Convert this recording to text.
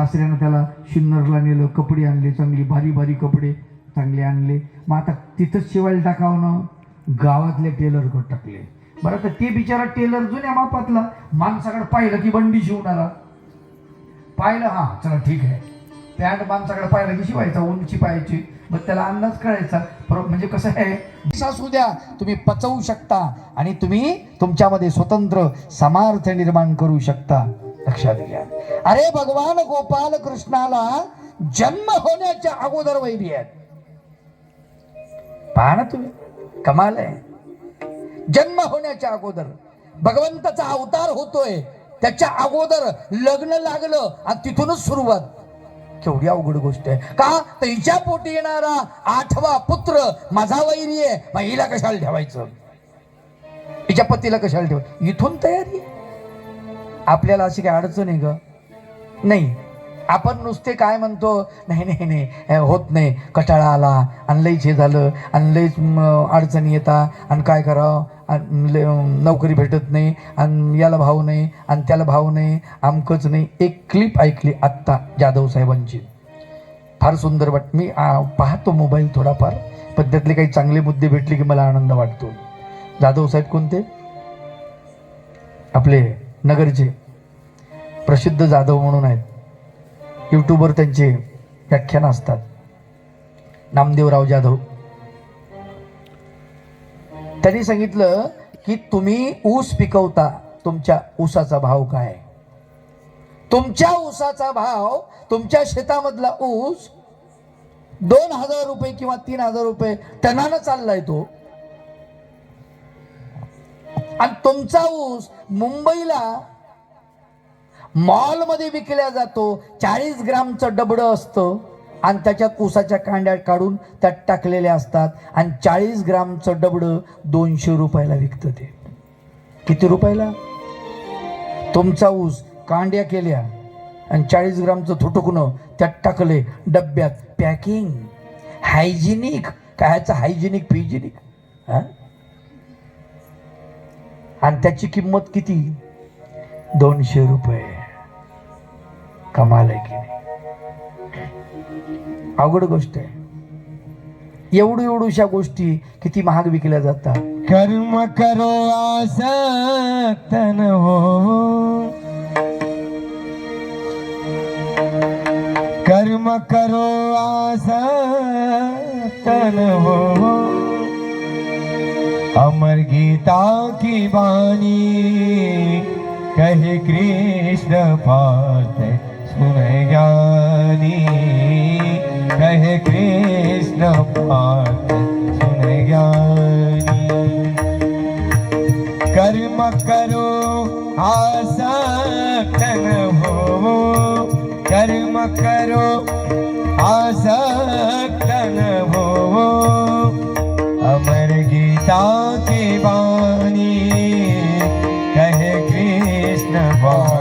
सासऱ्यानं त्याला शिन्नरला नेलं, कपडे आणले, चांगली भारी भारी कपडे चांगले आणले. मग आता तिथंच शिवायला टाकावं ना, गावातल्या टेलरकडे टाकले. बरं, तर ते बिचारा टेलर जुन्या मापातला, माणसाकडे पाहिलं की बंडी शिवणारा, पाहिलं हा चला ठीक आहे, पॅन्ट माणसाकडे पाहिलं की शिवायचा, उंची पाहायची, मग त्याला अंदाज कळायचा. म्हणजे कसं आहे, असू द्या तुम्ही पचवू शकता आणि तुम्ही तुमच्यामध्ये स्वतंत्र समार्थ निर्माण करू शकता. लक्षात घ्या. अरे भगवान गोपाल कृष्णाला जन्म होण्याच्या अगोदर वैरी आहेत. पहा ना तुम्ही, कमाल आहे. जन्म होण्याच्या अगोदर भगवंताचा अवतार होतोय, त्याच्या अगोदर लग्न लागलं आणि तिथूनच सुरुवात. केवढी अवघड गोष्ट आहे. का तर हिच्या पोटी येणारा 8वा पुत्र माझा वैरी आहे, मग हिला कशाला ठेवायचं, हिच्या पतीला कशाला ठेवायचं, इथून तयारी. आपल्याला अशी काय अडचण आहे ग? नाही. आपण नुसते काय म्हणतो, नाही नाही नाही होत नाही, कटाळा आला आणि लईच हे झालं आणि लईच अडचणी येतात आणि काय करावं, नोकरी भेटत नाही आणि याला भाव नाही आणि त्याला भाव नाही, आमकंच नाही. एक क्लिप ऐकली आत्ता जाधव साहेबांची, फार सुंदर वाट. मी पाहतो मोबाईल थोडाफार, पण त्यातले काही चांगले मुद्दे भेटले की मला आनंद वाटतो. जाधव साहेब कोणते? आपले नगरचे प्रसिद्ध जाधव म्हणून आहेत, यूट्यूबवर त्यांचे व्याख्यान असतात, नामदेवराव जाधव. त्यांनी सांगितलं की तुम्ही ऊस पिकवता, तुमच्या ऊसाचा भाव काय? तुमच्या ऊसाचा भाव, तुमच्या शेतामधला ऊस 2000 रुपये किंवा 3000 रुपये टनानं चाललाय तो, आणि तुमचा ऊस मुंबईला मॉलमध्ये विकल्या जातो. 40 ग्रामचं डबडं असतं आणि त्याच्यात ऊसाच्या कांड्या काढून त्यात टाकलेल्या असतात आणि 40 ग्रामचं डबडं 200 रुपयाला विकतं. ते किती रुपयाला? तुमचा ऊस कांड्या केल्या आणि 40 ग्रामचं थुटकणं त्यात टाकले डब्यात, पॅकिंग हायजिनिक, कायचं हायजिनिक फिजिनिक, आणि त्याची किंमत किती? 200 रुपये. कमाल आहे की नाही? अवघड गोष्ट आहे. एवढ्याशा गोष्टी किती महाग विकल्या जातात. कर्म करो आसक्त न हो, कर्म करो आसक्त न हो, अमर गीता की वाणी कहे कृष्ण पार्थ सुन ज्ञानी, कहे कृष्ण पार्थ सुन ज्ञानी. कर्म करो आसक्त न हो, कर्म करो आसक्त न हो, अमर गीता की वाणी कहे कृष्ण पार्थ